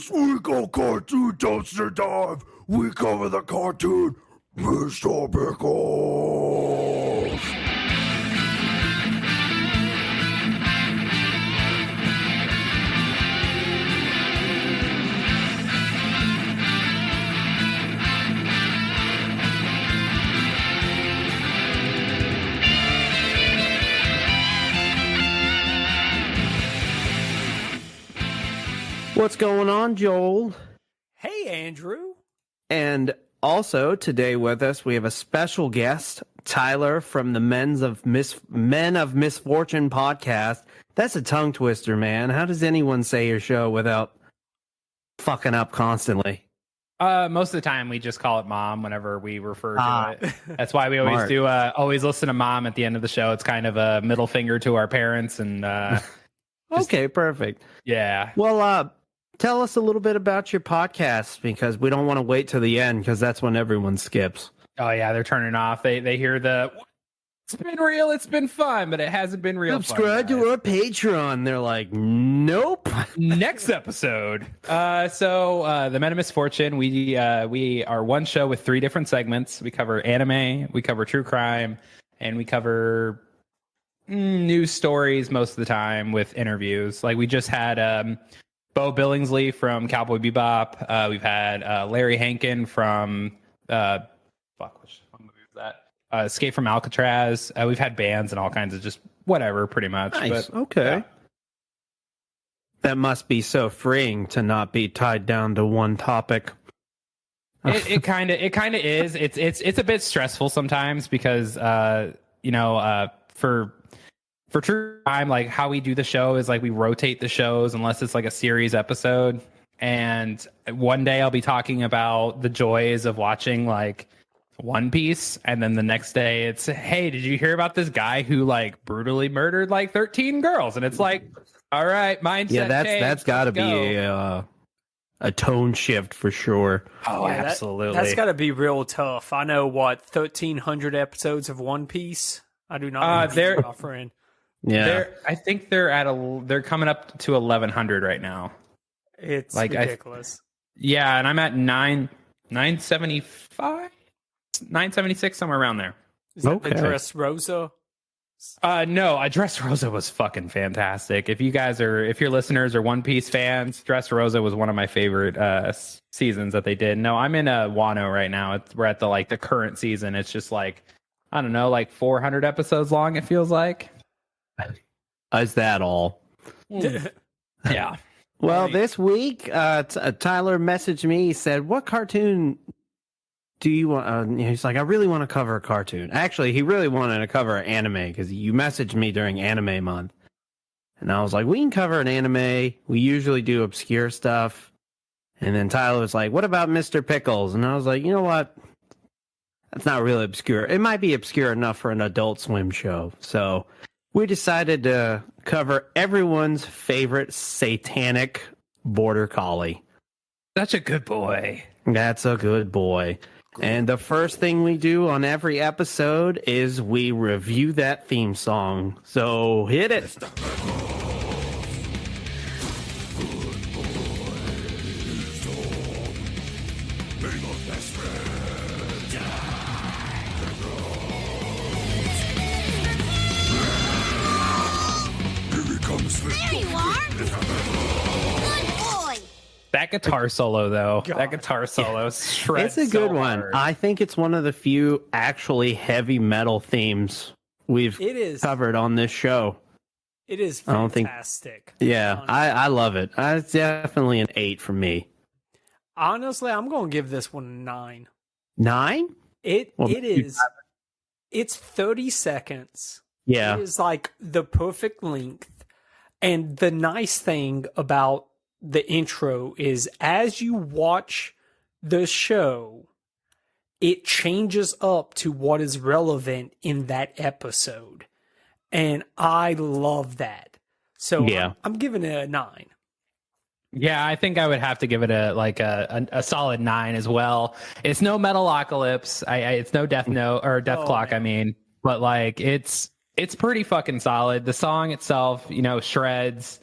This week on Cartoon Dumpster Dive, we cover the cartoon Mr. Pickles. What's going on, Joel? Hey, Andrew. And also today with us, we have a special guest, Tyler from the Men of Misfortune podcast. That's a tongue twister, man. How does anyone say your show without fucking up constantly? Most of the time we just call it Mom whenever we refer to it. That's why we always Smart. do always listen to Mom at the end of the show. It's kind of a middle finger to our parents and Okay, perfect. yeah. Well, tell us a little bit about your podcast, because we don't want to wait till the end, because that's when everyone skips. Oh yeah, they're turning off. They hear it's been real, it's been fun, but it hasn't been real. Subscribe fun, to our Patreon. They're like, nope. Next episode. So the Men of Misfortune, we are one show with 3 different segments. We cover anime, we cover true crime, and we cover news stories most of the time with interviews. Like we just had Bo Billingsley from Cowboy Bebop. We've had Larry Hankin from what movie was that? Escape from Alcatraz. We've had bands and all kinds of just whatever, pretty much. Nice. But, Okay. yeah. That must be so freeing to not be tied down to one topic. It kind of is. It's a bit stressful sometimes because for true crime, like how we do the show is like we rotate the shows unless it's like a series episode. And one day I'll be talking about the joys of watching like One Piece, and then the next day it's, hey, did you hear about this guy who like brutally murdered like 13 girls? And it's like, all right, mindset. Yeah, change, that's got to let's be go. a tone shift for sure. Oh, Yeah, absolutely. That's got to be real tough. I know, 1,300 episodes of One Piece? I do not know. they're- my friend. Yeah, I think they're coming up to 1,100 right now. It's Like, ridiculous. Yeah, and I'm at 975, 976, somewhere around there. Is that okay. the Dressrosa? No, Dressrosa was fucking fantastic. If your listeners are One Piece fans, Dressrosa was one of my favorite seasons that they did. No, I'm in Wano right now. We're at the current season. It's just like, I don't know, like 400 episodes long. It feels like. is that all? Yeah. Well, this week, Tyler messaged me. He said, "What cartoon do you want?" He's like, "I really want to cover a cartoon." Actually, he really wanted to cover anime because you messaged me during Anime Month, and I was like, "We can cover an anime. We usually do obscure stuff." And then Tyler was like, "What about Mr. Pickles?" And I was like, "You know what? That's not really obscure. It might be obscure enough for an Adult Swim show." So we decided to cover everyone's favorite satanic border collie. Such a good boy. That's a good boy. And the first thing we do on every episode is we review that theme song. So hit it. There you are. Good boy. That guitar solo, though. God. That guitar solo shreds It's a good so one. hard. I think it's one of the few actually heavy metal themes we've It is. covered on this show. It is I don't think- fantastic. Yeah, Honestly. I love it. It's definitely an 8 for me. Honestly, I'm going to give this one a 9. 9? It Well, is. It's 30 seconds. Yeah. It is like the perfect length. And the nice thing about the intro is as you watch the show, it changes up to what is relevant in that episode. And I love that. So Yeah. I'm giving it a 9. Yeah, I think I would have to give it a solid 9 as well. It's no Metalocalypse. It's no Death Note or Death Oh, Clock. man. I mean, but like it's pretty fucking solid. The song itself, shreds.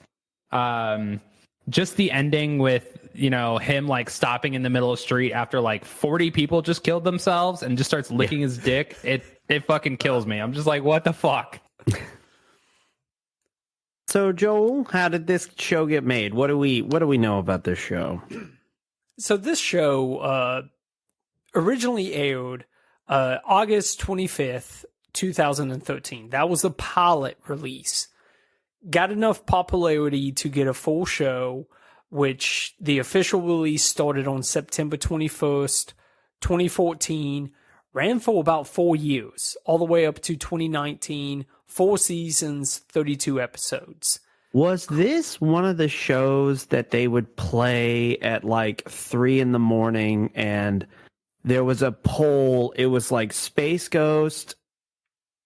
Just the ending with him like stopping in the middle of the street after like 40 people just killed themselves and just starts licking his dick. It fucking kills me. I'm just like, what the fuck? So Joel, how did this show get made? What do we know about this show? So this show originally aired August 25th, 2013. That was the pilot release. Got enough popularity to get a full show, which the official release started on September 21st, 2014, ran for about 4 years, all the way up to 2019, 4 seasons, 32 episodes. Was this one of the shows that they would play at like 3 a.m. and there was a poll? It was like Space Ghost,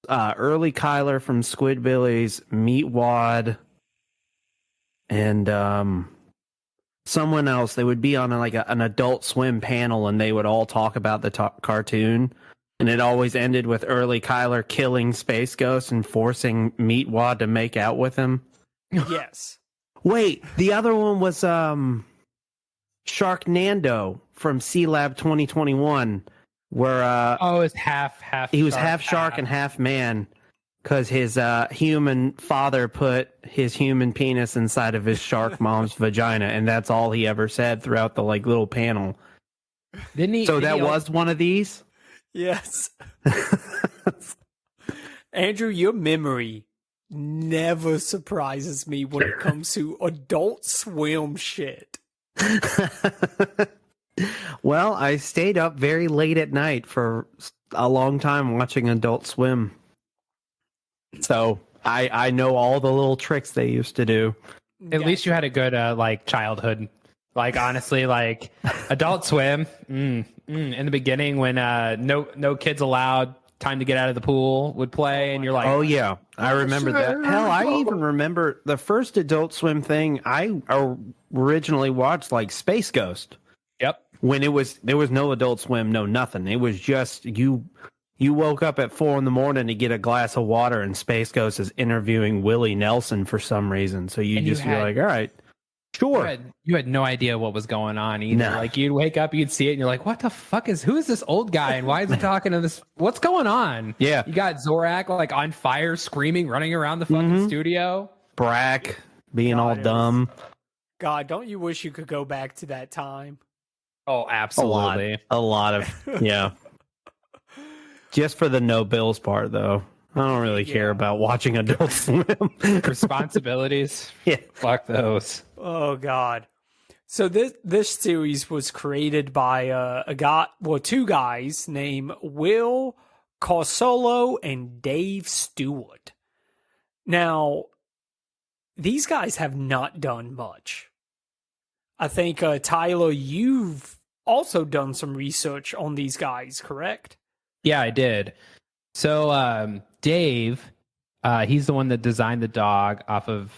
Early Kyler from Squidbillies, Meatwad, and someone else. They would be on an Adult Swim panel, and they would all talk about the cartoon. And it always ended with Early Kyler killing Space Ghost and forcing Meatwad to make out with him. Yes. Wait, the other one was Sharknado from Sea Lab 2021, where it's half. he was half shark and half man, because his human father put his human penis inside of his shark mom's vagina, and that's all he ever said throughout the like little panel. Didn't he? So that was one of these? Yes. Andrew, your memory never surprises me when it comes to Adult Swim shit. Well, I stayed up very late at night for a long time watching Adult Swim. So I know all the little tricks they used to do. At least you had a good like childhood. Like honestly, like Adult Swim in the beginning when no kids allowed, time to get out of the pool would play, and you're like, oh yeah, I remember that. Hell, I even remember the first Adult Swim thing I originally watched, like Space Ghost. Yep. When there was no Adult Swim, no nothing. It was just you woke up at 4 a.m. to get a glass of water, and Space Ghost is interviewing Willie Nelson for some reason. So you're like, all right, sure. You had no idea what was going on either. No. Like you'd wake up, you'd see it, and you're like, what the fuck who is this old guy, and why is he talking to this? What's going on? Yeah. You got Zorak like on fire, screaming, running around the fucking studio. Brack being all dumb. God, don't you wish you could go back to that time? Oh, absolutely. A lot of yeah. Just for the no bills part, though. I don't really care about watching Adult Swim. Responsibilities. Yeah. Fuck those. Oh God. So this series was created by two guys named Will Corsolo and Dave Stewart. Now, these guys have not done much. I think Tyler, you've also done some research on these guys, correct? Yeah, I did. So Dave, he's the one that designed the dog off of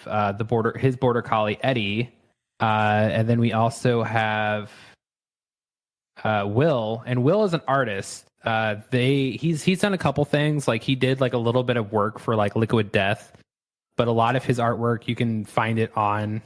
his border collie Eddie, and then we also have Will, and Will is an artist. He's done a couple things. Like he did like a little bit of work for like Liquid Death, but a lot of his artwork you can find it on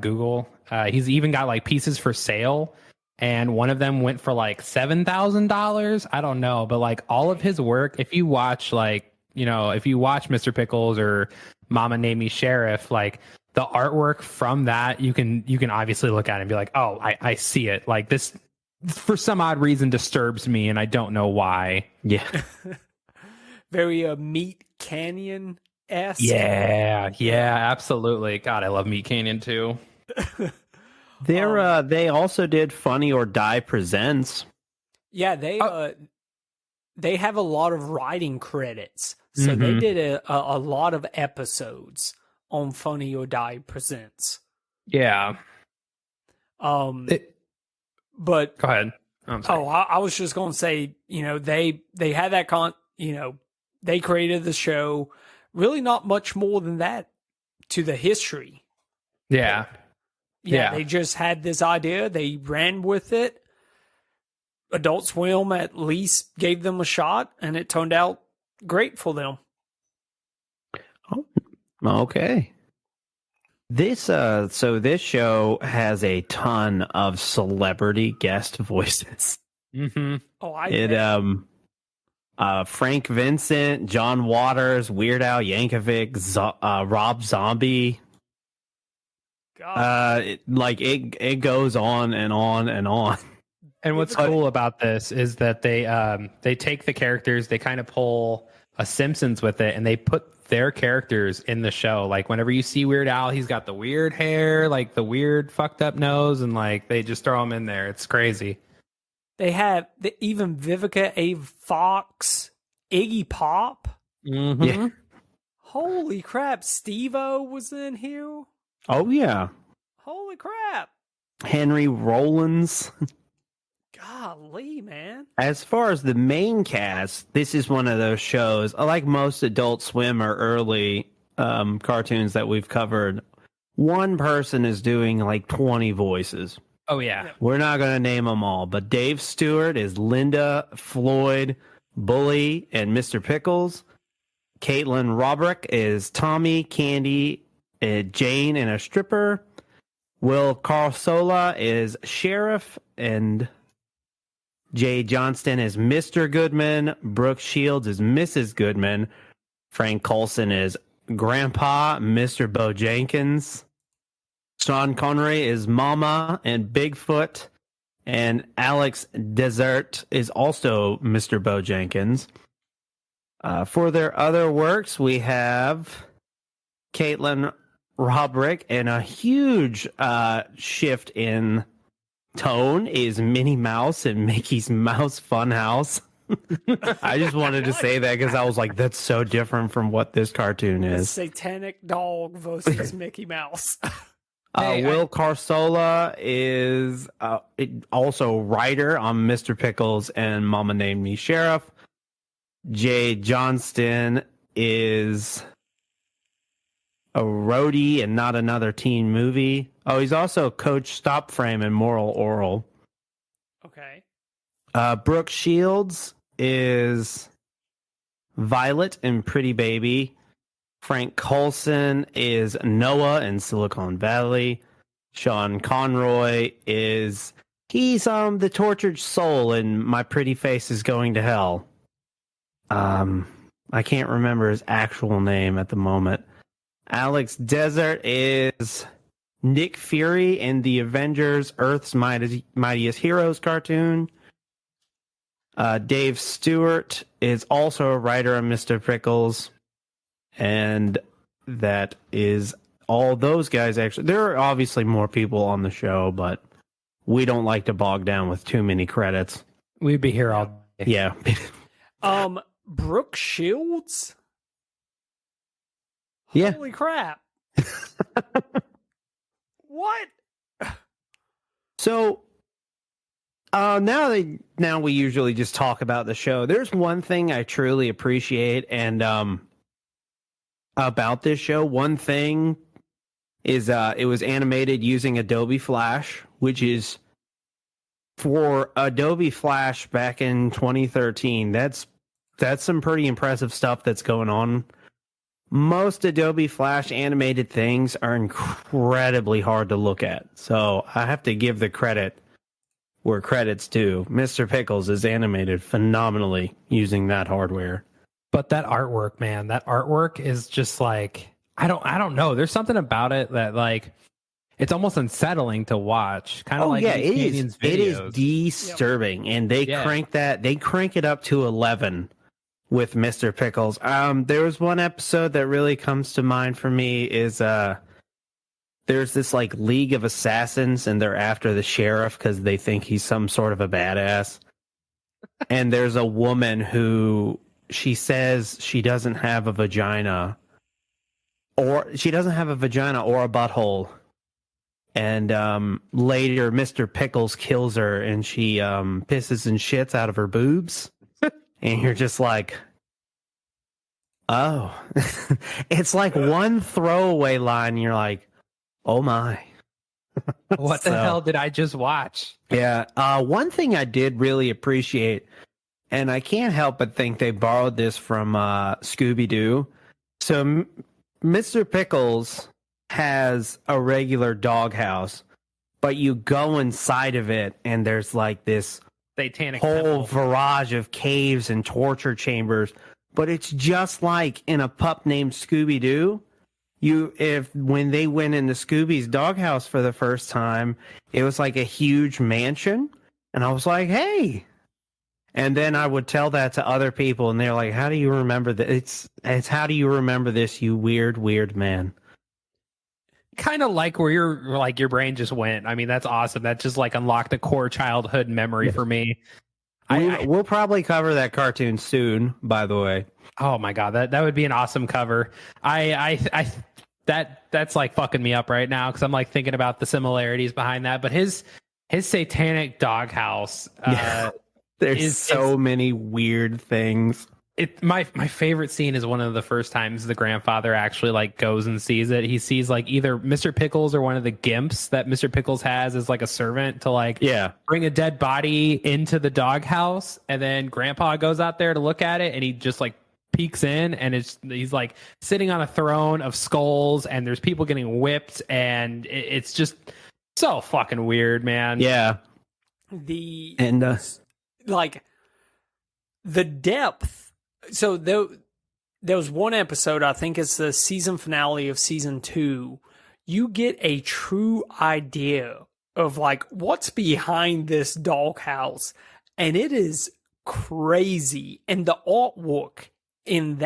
Google. He's even got like pieces for sale. And one of them went for like $7,000. I don't know, but like all of his work, if you watch Mr. Pickles or Mama Named Me Sheriff, like the artwork from that, you can obviously look at it and be like, oh, I see it. Like this, for some odd reason, disturbs me, and I don't know why. Yeah, very Meat Canyon-esque. Yeah, absolutely. God, I love Meat Canyon too. They also did Funny or Die Presents. Yeah, they have a lot of writing credits, so they did a lot of episodes on Funny or Die Presents. Yeah. But go ahead. I was just going to say, they had that they created the show. Really, not much more than that to the history. Yeah. Yeah, they just had this idea. They ran with it. Adult Swim at least gave them a shot, and it turned out great for them. Oh, okay. This show has a ton of celebrity guest voices. Mm-hmm. Oh, I It Frank Vincent, John Waters, Weird Al Yankovic, Rob Zombie. God. It goes on and on and on. And what's cool about this is that they take the characters, they kind of pull a Simpsons with it, and they put their characters in the show. Like whenever you see Weird Al, he's got the weird hair, like the weird fucked up nose, and like they just throw him in there. It's crazy. They have even Vivica A. Fox, Iggy Pop. Mm-hmm. Yeah. Holy crap! Steve-O was in here. Oh yeah, Holy crap! Henry Rollins. Golly, man. As far as the main cast, this is one of those shows. Like most Adult Swim or early cartoons that we've covered, one person is doing like 20 voices. Oh yeah. We're not going to name them all, but Dave Stewart is Linda, Floyd, Bully, and Mr. Pickles. Caitlin Robrick is Tommy, Candy, Jane, and a stripper. Will Carsola is Sheriff, and Jay Johnston is Mr. Goodman. Brooke Shields is Mrs. Goodman. Frank Coulson is Grandpa, Mr. Bojankins. Sean Connery is Mama and Bigfoot. And Alex Desert is also Mr. Bojankins. For their other works, we have Caitlin Robrick, and a huge shift in tone is Minnie Mouse and Mickey's Mouse Funhouse. I just wanted to say that because I was like, that's so different from what this cartoon The is. satanic dog versus Mickey Mouse. Will Carsola is also writer on Mr. Pickles and Mama Named Me Sheriff. Jay Johnston is a roadie and Not Another Teen Movie. Oh, he's also Coach Stopframe and Moral Oral. Okay. Brooke Shields is Violet in Pretty Baby. Frank Coulson is Noah in Silicon Valley. Sean Conroy is he's the tortured soul in My Pretty Face is Going to Hell. I can't remember his actual name at the moment. Alex Desert is Nick Fury in the Avengers Earth's Mightiest Heroes cartoon. Dave Stewart is also a writer on Mr. Pickles. And that is all those guys. Actually, there are obviously more people on the show, but we don't like to bog down with too many credits. We'd be here all day. Yeah. Brooke Shields? Yeah. Holy crap. What? So now we usually just talk about the show. There's one thing I truly appreciate and about this show. One thing is it was animated using Adobe Flash, which is for Adobe Flash back in 2013. That's some pretty impressive stuff that's going on. Most Adobe Flash animated things are incredibly hard to look at. So I have to give the credit where credit's due. Mr. Pickles is animated phenomenally using that hardware. But that artwork, man, that artwork is just like I don't know. There's something about it that like it's almost unsettling to watch. Kind of like yeah, these it Canadians is. It is videos. disturbing, and they crank it up to 11 with Mr. Pickles. There was one episode that really comes to mind for me is there's this like League of Assassins, and they're after the sheriff because they think he's some sort of a badass. And there's a woman who she says she doesn't have a vagina, or a butthole. And later, Mr. Pickles kills her, and she pisses and shits out of her boobs. And you're just like, oh. It's like one throwaway line, and you're like, oh my. What the hell did I just watch? Yeah. One thing I did really appreciate, and I can't help but think they borrowed this from Scooby-Doo. So Mr. Pickles has a regular doghouse, but you go inside of it and there's like this Satanic whole temple. barrage of caves and torture chambers. But it's just like in a pup named Scooby-Doo. When they went into Scooby's doghouse for the first time, it was like a huge mansion, and I was like, "Hey!" And then I would tell that to other people, and they're like, "How do you remember that? It's how do you remember this? You weird man." Kind of like where your brain just went. I mean, that's awesome. That just like unlocked a core childhood memory for me. We'll probably cover that cartoon soon. By the way, oh my god, that would be an awesome cover. That's like fucking me up right now because I'm like thinking about the similarities behind that. But his satanic doghouse, there's so many weird things. My favorite scene is one of the first times the grandfather actually like goes and sees it. He sees like either Mr. Pickles or one of the gimps that Mr. Pickles has as like a servant to like bring a dead body into the doghouse, and then Grandpa goes out there to look at it, and he just like peeks in, and he's like sitting on a throne of skulls, and there's people getting whipped, and it's just so fucking weird, man. Yeah, like the depth. So there was one episode, I think it's the season finale of season 2. You get a true idea of like what's behind this doghouse, and it is crazy. And the artwork in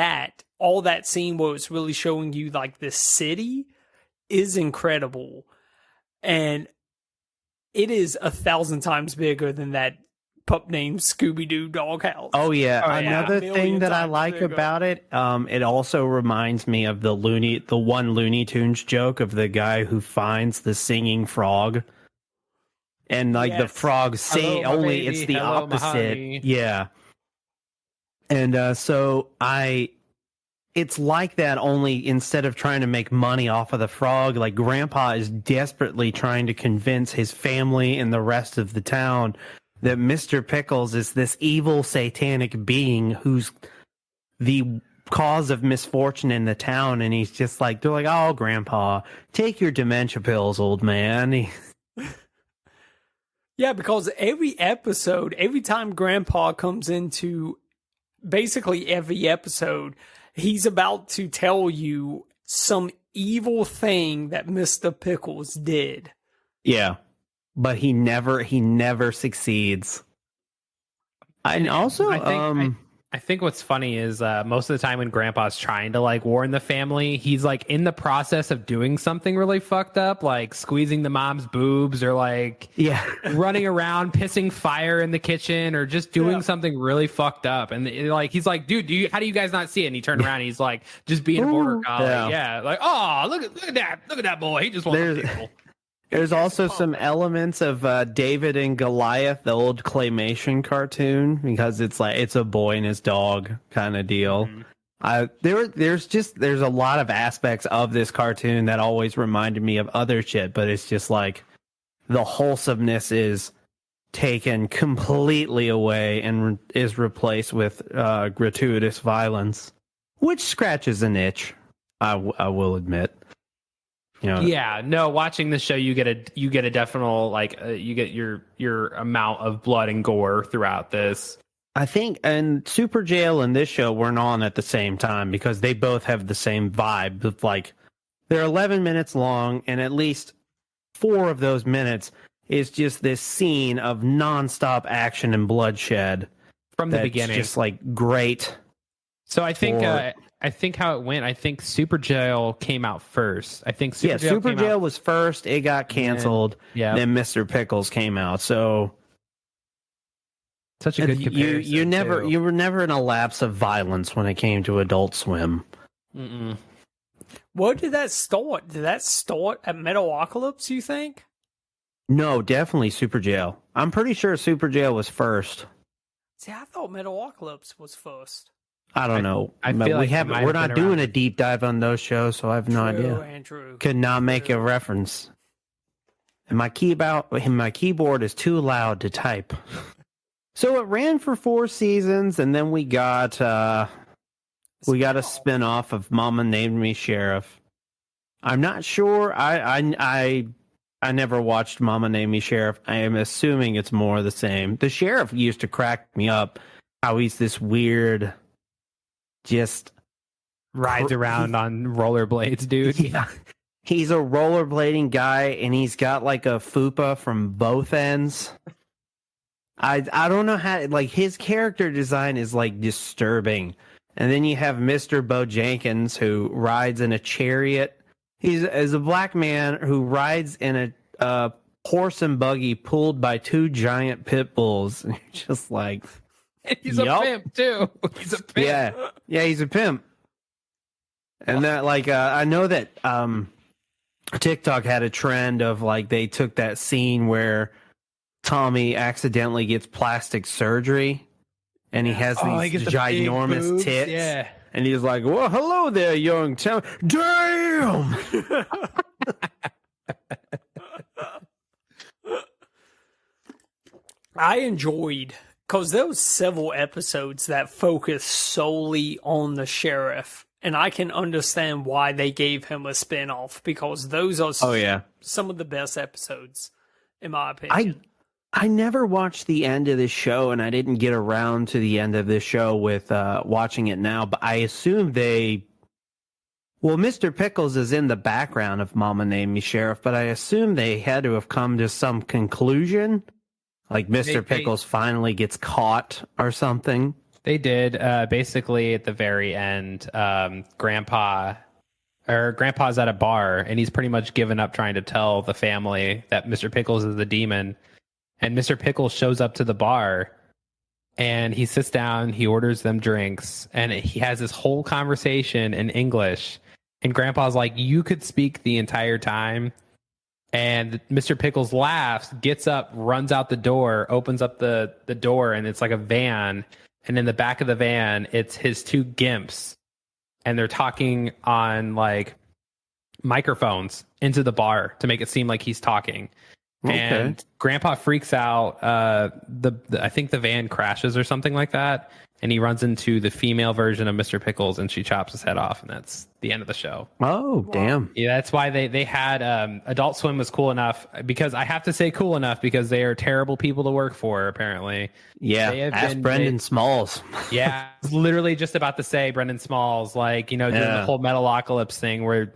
all that scene where it's really showing you like the city is incredible, and it is 1,000 times bigger than that pup named Scooby-Doo doghouse. Oh yeah. Another thing that I like about it, it also reminds me of the one Looney Tunes joke of the guy who finds the singing frog, and like the frog sing. Hello, only baby. it's the Hello, opposite. Yeah. And it's like that, only instead of trying to make money off of the frog, like Grandpa is desperately trying to convince his family and the rest of the town that Mr. Pickles is this evil satanic being who's the cause of misfortune in the town. And he's just like, they're like, "Oh, Grandpa, take your dementia pills, old man." Yeah, because every episode, every time Grandpa comes into basically every episode, he's about to tell you some evil thing that Mr. Pickles did. Yeah. But he never succeeds. And also, I think what's funny is most of the time when Grandpa's trying to like warn the family, he's like in the process of doing something really fucked up, like squeezing the mom's boobs, or like running around pissing fire in the kitchen, or just doing something really fucked up. And like he's like, "Dude, how do you guys not see it?" And he turned around, and he's like, just being a border collie, like, "Oh, look at that boy, he just wants to people." There's also some elements of David and Goliath, the old claymation cartoon, because it's like it's a boy and his dog kind of deal. Mm-hmm. There's a lot of aspects of this cartoon that always reminded me of other shit, but it's just like the wholesomeness is taken completely away and is replaced with gratuitous violence, which scratches an itch. I will admit. You know, yeah, no, watching the show, you get a definite like you get your amount of blood and gore throughout this. I think, and Super Jail and this show weren't on at the same time because they both have the same vibe of like they're 11 minutes long, and at least 4 of those minutes is just this scene of nonstop action and bloodshed from the beginning. Just like great. So I think how it went. I think Super Jail came out first. I think Super Jail was first. It got canceled. Then Mr. Pickles came out. So such a good comparison. You were never in a lapse of violence when it came to Adult Swim. Mm-mm. Where did that start? Did that start at Metalocalypse, you think? No, definitely Super Jail. I'm pretty sure Super Jail was first. See, I thought Metalocalypse was first. I don't know. I feel like we're not doing a deep dive on those shows, so I have no idea. Andrew. Could not make a reference. And my keyboard is too loud to type. So it ran for 4 seasons, and then we got a spin-off of Mama Named Me Sheriff. I'm not sure. I never watched Mama Name Me Sheriff. I am assuming it's more the same. The sheriff used to crack me up. How he's this weird, just Rides around on rollerblades, dude. yeah. He's a rollerblading guy, and he's got like a fupa from both ends. I don't know how, like, his character design is like disturbing. And then you have Mr. Bojankins, who rides in a chariot. He's a black man who rides in a horse and buggy pulled by two giant pit bulls. And you're just like, He's yup. a pimp too. He's a pimp. yeah, he's a pimp. And that, like, I know that TikTok had a trend of, like, they took that scene where Tommy accidentally gets plastic surgery, and he has he these gets the big ginormous boobs, tits. Yeah. And he's like, "Well, hello there, young Tommy." Damn! I enjoyed, because there was several episodes that focused solely on the sheriff, and I can understand why they gave him a spinoff, because those are Oh yeah. some of the best episodes, in my opinion. I never watched the end of this show, and I didn't get around to the end of this show with watching it now, but I assume Mr. Pickles is in the background of Mama Named Me Sheriff, but I assume they had to have come to some conclusion. Like Mr. Pickles finally gets caught or something. They did. Basically, at the very end, Grandpa's at a bar, and he's pretty much given up trying to tell the family that Mr. Pickles is the demon. And Mr. Pickles shows up to the bar, and he sits down, he orders them drinks, and he has this whole conversation in English. And Grandpa's like, "You could speak the entire time." And Mr. Pickles laughs, gets up, runs out the door, opens up the door, and it's like a van. And in the back of the van, it's his two gimps. And they're talking on like microphones into the bar to make it seem like he's talking. Okay. And Grandpa freaks out. I think the van crashes or something like that. And he runs into the female version of Mr. Pickles, and she chops his head off, and that's the end of the show. Oh, damn. Yeah, that's why they had Adult Swim was cool enough, because I have to say cool enough because they are terrible people to work for, apparently. Yeah, They have ask Brendan Smalls. Yeah, I was literally just about to say Brendan Smalls, like, doing the whole Metalocalypse thing where,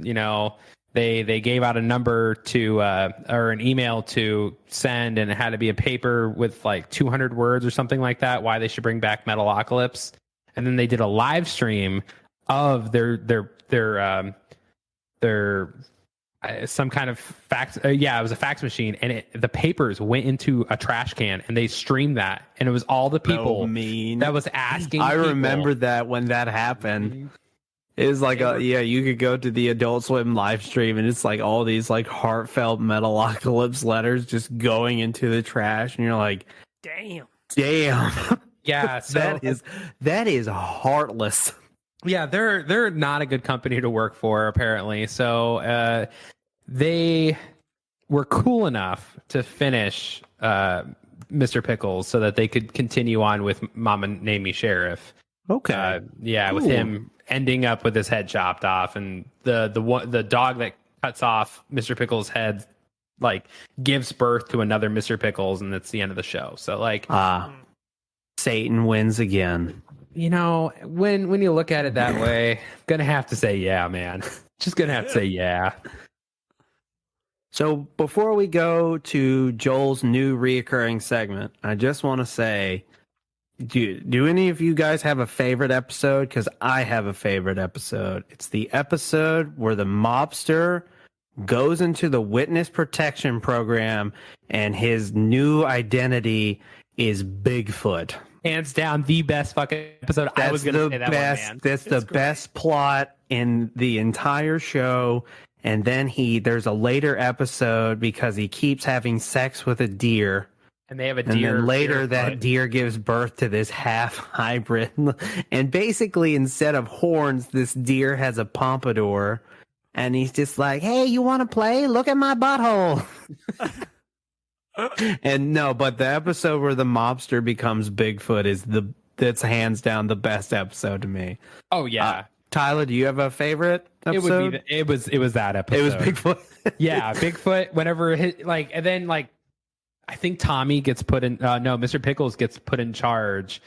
they gave out a number to or an email to send, and it had to be a paper with like 200 words or something like that, why they should bring back Metalocalypse. And then they did a live stream of their some kind of fax. It was a fax machine, and the papers went into a trash can, and they streamed that, and it was all the people that was asking. I people. remember that when that happened. It was like, you could go to the Adult Swim live stream, and it's like all these like heartfelt Metalocalypse letters just going into the trash, and you're like, Damn. Yeah, so that is heartless. yeah, they're not a good company to work for, apparently. So they were cool enough to finish Mr. Pickles so that they could continue on with Mama Name Me Sheriff. Okay. With him ending up with his head chopped off, and the dog that cuts off Mr. Pickles' head like gives birth to another Mr. Pickles, and that's the end of the show. So like, Satan wins again. When you look at it that way, gonna have to say yeah, man. Just gonna have to say yeah. So before we go to Joel's new reoccurring segment, I just want to say, do any of you guys have a favorite episode? Because I have a favorite episode. It's the episode where the mobster goes into the witness protection program, and his new identity is Bigfoot. Hands down, the best fucking episode. I was gonna say that best, one, man. That's the best plot in the entire show. And then there's a later episode because he keeps having sex with a deer. And they have a And deer. then later that deer gives birth to this half hybrid. And basically, instead of horns, this deer has a pompadour. And he's just like, "Hey, you want to play? Look at my butthole." And no, but the episode where the mobster becomes Bigfoot that's hands down the best episode to me. Oh yeah. Tyler, do you have a favorite episode? It was that episode. It was Bigfoot. Yeah, Bigfoot. Whenever and then I think Tommy gets put in. No, Mr. Pickles gets put in charge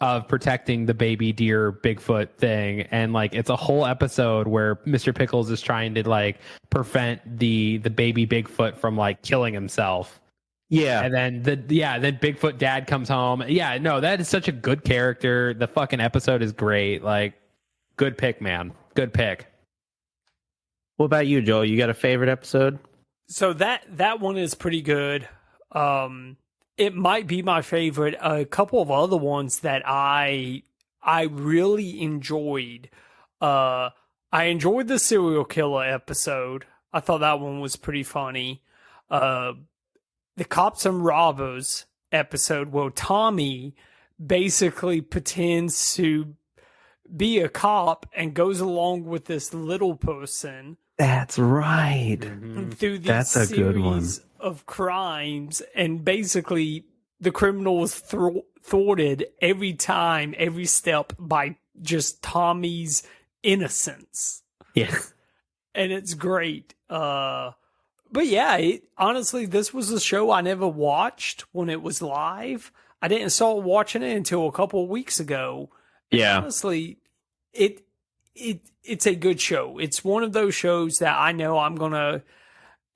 of protecting the baby deer Bigfoot thing, and it's a whole episode where Mr. Pickles is trying to prevent the baby Bigfoot from killing himself. Yeah. And then then Bigfoot dad comes home. Yeah, no, that is such a good character. The fucking episode is great. Good pick, man. Good pick. What about you, Joel? You got a favorite episode? So that one is pretty good. It might be my favorite. A couple of other ones that I really enjoyed. I enjoyed the serial killer episode. I thought that one was pretty funny. The Cops and Robbers episode where Tommy basically pretends to be a cop and goes along with this little person. That's right. Through these That's a good one. series of crimes, and basically the criminal was thwarted every time, every step by just Tommy's innocence. Yeah. And it's great. But yeah, honestly, this was a show I never watched when it was live. I didn't start watching it until a couple of weeks ago. Yeah. Honestly, it's a good show. It's one of those shows that I know I'm gonna,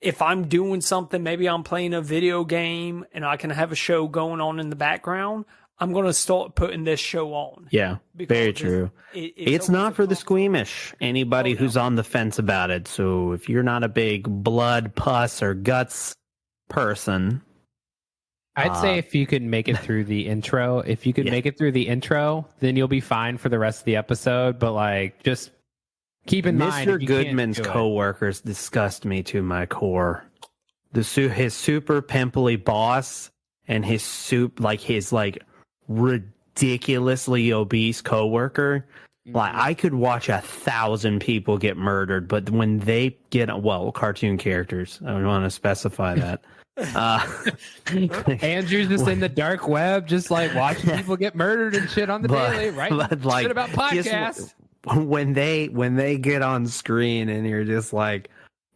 if I'm doing something, maybe I'm playing a video game and I can have a show going on in the background, I'm gonna start putting this show on. Yeah, very true. It's not for the squeamish. Anybody who's on the fence about it. So if you're not a big blood, pus, or guts person, I'd say if you can make it through the intro, then you'll be fine for the rest of the episode. But just keep in mind, Mr. Goodman's coworkers disgust me to my core. His super pimply boss and his ridiculously obese coworker. I could watch 1,000 people get murdered, but when they get cartoon characters, I don't want to specify that. Andrew's just in the dark web, just watching people get murdered and shit on the daily, right? Shit about podcasts. When they get on screen and you're just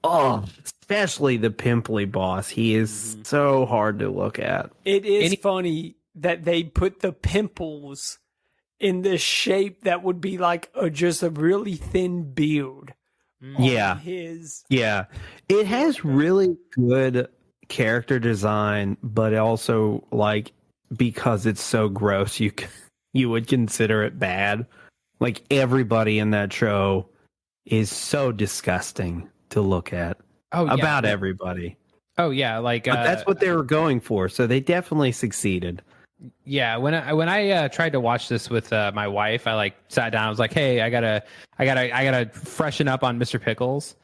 especially the pimply boss, he is so hard to look at. It is funny that they put the pimples in this shape that would be just a really thin beard. Yeah. Yeah. It has really good character design, but also because it's so gross, you would consider it bad. Everybody in that show is so disgusting to look at. About everybody. Oh yeah, but that's what they were going for, so they definitely succeeded. Yeah, when I tried to watch this with my wife, I sat down. I was like, "Hey, I gotta freshen up on Mr. Pickles,"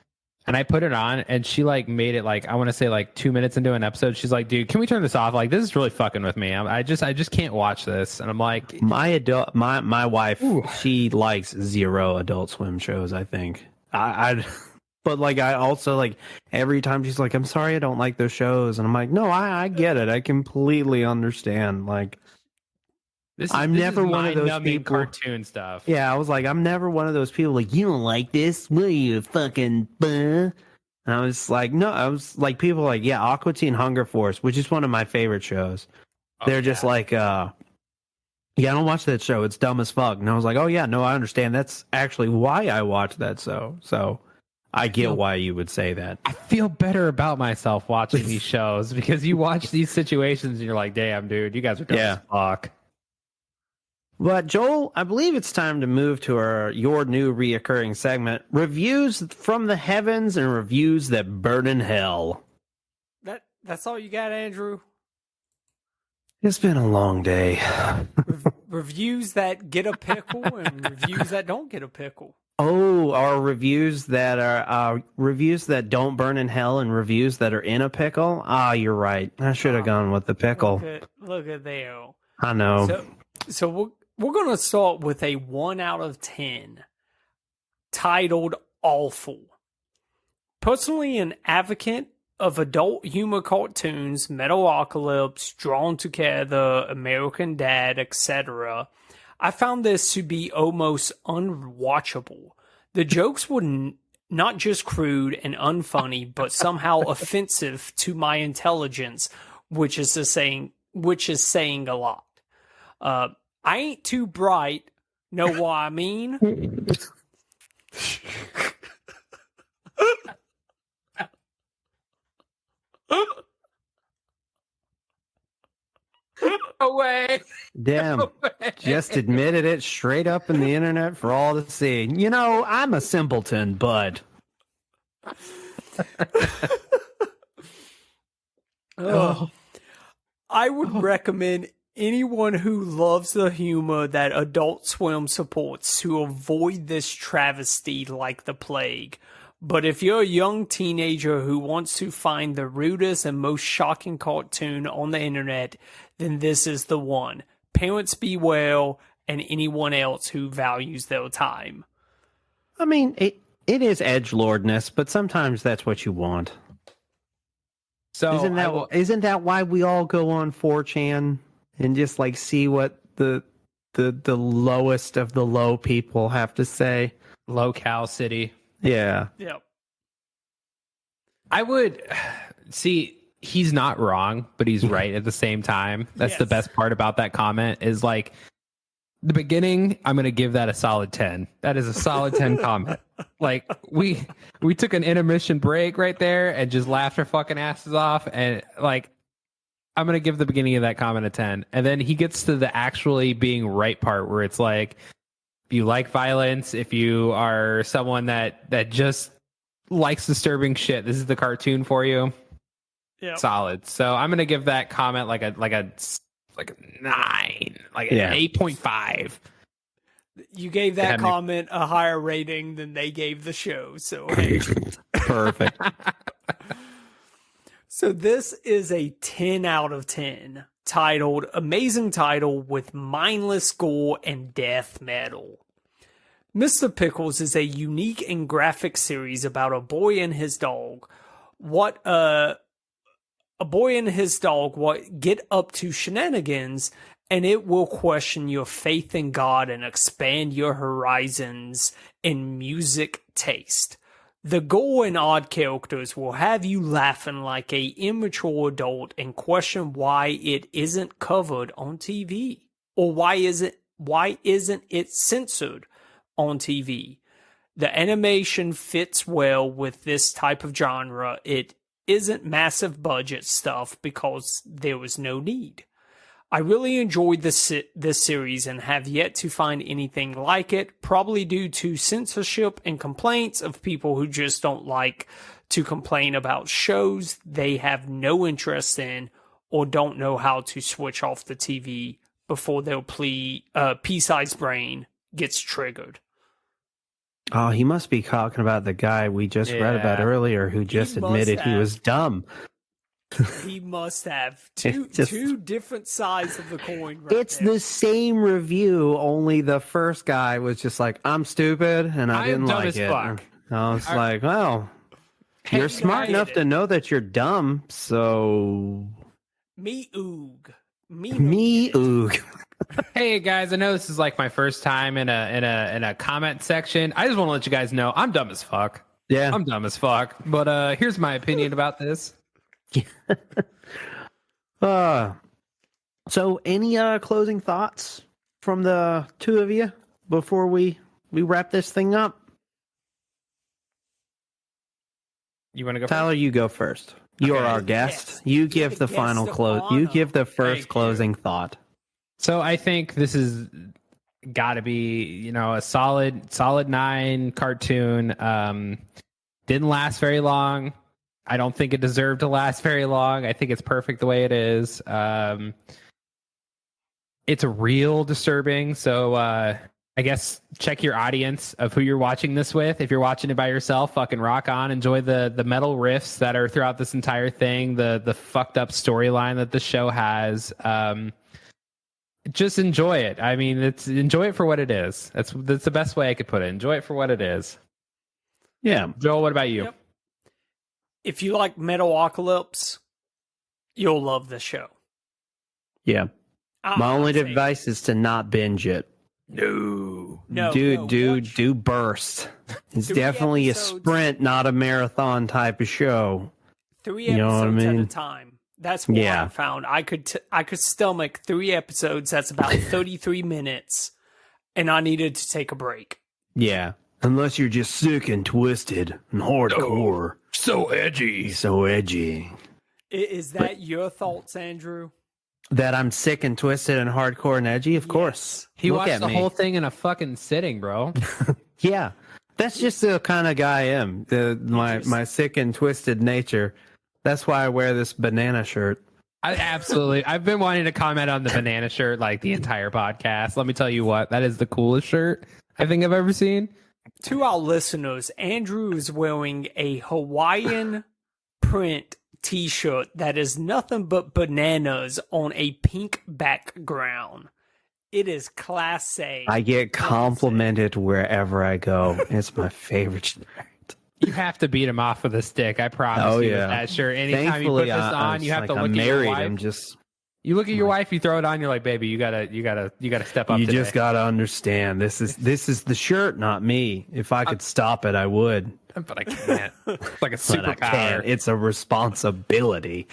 and I put it on, and she made it I want to say 2 minutes into an episode, she's like, "Dude, can we turn this off? This is really fucking with me. I just can't watch this." And I'm like, my wife, she likes zero Adult Swim shows. I think but I also every time she's like, "I'm sorry, I don't like those shows," and I'm like, "No, I get it. I completely understand." I'm never one of those people. Cartoon stuff. Yeah, I was I'm never one of those people you don't like this? What are you fucking? And I was no, I was people yeah, Aqua Teen Hunger Force, which is one of my favorite shows. They're just yeah, I don't watch that show. It's dumb as fuck. And I was oh yeah, no, I understand. That's actually why I watch that show. So I get why you would say that. I feel better about myself watching these shows because you watch these situations and you're like, damn, dude, you guys are dumb as fuck. But Joel, I believe it's time to move to your new reoccurring segment, Reviews from the Heavens and Reviews That Burn in Hell. That's all you got, Andrew? It's been a long day. Reviews that get a pickle and reviews that don't get a pickle. Oh, our reviews that are reviews that don't burn in hell and reviews that are in a pickle? You're right. I should have gone with the pickle. Look at there. I know. So we're going to start with a 1 out of 10 titled Awful. Personally an advocate of adult humor cartoons, Metalocalypse, Drawn Together, American Dad, etc., I found this to be almost unwatchable. The jokes were not just crude and unfunny, but somehow offensive to my intelligence, which is saying a lot. I ain't too bright, know what I mean? Away. Damn. Just admitted it straight up in the internet for all to see. You know, I'm a simpleton, bud. I would recommend anyone who loves the humor that Adult Swim supports to avoid this travesty like the plague. But if you're a young teenager who wants to find the rudest and most shocking cartoon on the internet, then this is the one. Parents be well, and anyone else who values their time. I mean, it is edgelordness, but sometimes that's what you want. So Isn't that why we all go on 4chan and just like see what the lowest of the low people have to say? Locale City. Yeah. Yep. I would see he's not wrong, but he's right at the same time. That's the Yes. best part about that comment is like the beginning, I'm going to give that a solid 10. That is a solid 10 comment. Like we took an intermission break right there and just laughed our fucking asses off. And like, I'm going to give the beginning of that comment a 10. And then he gets to the actually being right part where it's like, if you like violence, if you are someone that just likes disturbing shit, this is the cartoon for you. Yep. Solid. So I'm gonna give that comment like a 9, like an 8.5. You gave that Had me- comment a higher rating than they gave the show. So, hey. Perfect. So this is a 10 out of 10, titled Amazing Title with Mindless Gore and Death Metal. Mr.Pickles is a unique and graphic series about a boy and his dog. A boy and his dog get up to shenanigans, and it will question your faith in God and expand your horizons in music taste. The gore and odd characters will have you laughing like a immature adult and question why it isn't covered on TV, or why isn't it censored on TV. The animation fits well with this type of genre. It isn't massive budget stuff because there was no need. I really enjoyed this series and have yet to find anything like it, probably due to censorship and complaints of people who just don't like to complain about shows they have no interest in or don't know how to switch off the TV before their pea-sized brain gets triggered. Oh, he must be talking about the guy we just read about Yeah. earlier who just must admitted he have. was dumb. He must have two It's just- two different sides of the coin. Right It's there. the same review, only the first guy was just like, I'm stupid and I I am didn't dumb like as it. fuck. I was like, well, Hey, you're smart guys. enough to know that you're dumb, so Me oog. me oog. Hey guys, I know this is like my first time in a comment section. I just want to let you guys know I'm dumb as fuck. Yeah. I'm dumb as fuck. But here's my opinion about this. So any closing thoughts from the two of you before we wrap this thing up? You want to go? Tyler, you go first. You're Okay. our guest. Yes. You You're give the the final guest of close. You honor. give the Thank first you. closing thought. So I think this is got to be, a solid 9 cartoon. Didn't last very long. I don't think it deserved to last very long. I think it's perfect the way it is. It's real disturbing. So I guess check your audience of who you're watching this with. If you're watching it by yourself, fucking rock on. Enjoy the metal riffs that are throughout this entire thing. The fucked up storyline that the show has. Just enjoy it. I mean, enjoy it for what it is. That's the best way I could put it. Enjoy it for what it is. Yeah. Joel, what about you? Yep. If you like Metalocalypse, you'll love the show. Yeah. I'm My only saying- advice is to not binge it. No. No, do burst. It's 3 definitely episodes. a sprint, not a marathon type of show. 3 You know what I episodes at a mean? time. That's what Yeah. I found. I could stomach 3 episodes. That's about 33 minutes, and I needed to take a break. Yeah. Unless you're just sick and twisted and hardcore. So edgy. So edgy. Is that your thoughts, Andrew? That I'm sick and twisted and hardcore and edgy? Of course. He Look watched at the me. whole thing in a fucking sitting, bro. Yeah. That's just the kind of guy I am. My sick and twisted nature. That's why I wear this banana shirt. I've been wanting to comment on the banana shirt like the entire podcast. Let me tell you what, that is the coolest shirt I think I've ever seen. To our listeners, Andrew is wearing a Hawaiian print t-shirt that is nothing but bananas on a pink background. It is class A. I get complimented wherever I go. It's my favorite shirt. You have to beat him off with a stick. I promise Oh, you yeah. with that shirt. Anytime Thankfully, you put this on, I'm you have to like, look I'm at your married. wife. I'm just. You look at your wife, you throw it on, you're like, baby, you gotta step up. You today. just gotta understand. This is the shirt, not me. If I could stop it, I would. But I can't. It's like a But I can't. superpower. It's a responsibility.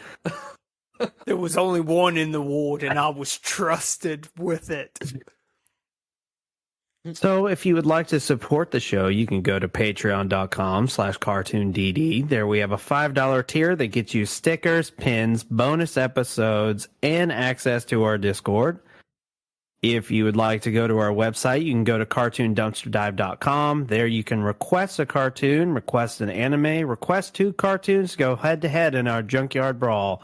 There was only one in the ward, and I was trusted with it. So if you would like to support the show, you can go to patreon.com/cartoondd. There we have a $5 tier that gets you stickers, pins, bonus episodes, and access to our Discord. If you would like to go to our website, you can go to cartoondumpsterdive.com. There you can request a cartoon, request an anime, request 2 cartoons to go head to head in our Junkyard Brawl.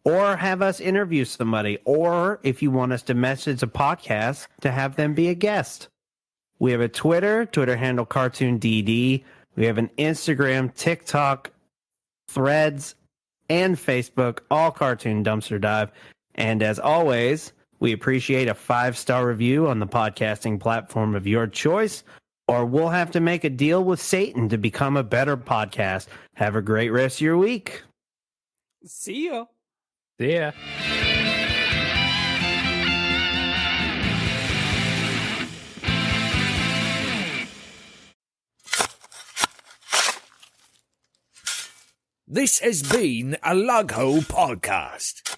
Or have us interview somebody. Or if you want us to message a podcast, to have them be a guest. We have a Twitter handle CartoonDD. We have an Instagram, TikTok, Threads, and Facebook, all Cartoon Dumpster Dive. And as always, we appreciate a 5-star review on the podcasting platform of your choice, or we'll have to make a deal with Satan to become a better podcast. Have a great rest of your week. See ya. Yeah. This has been a Lug Hole podcast.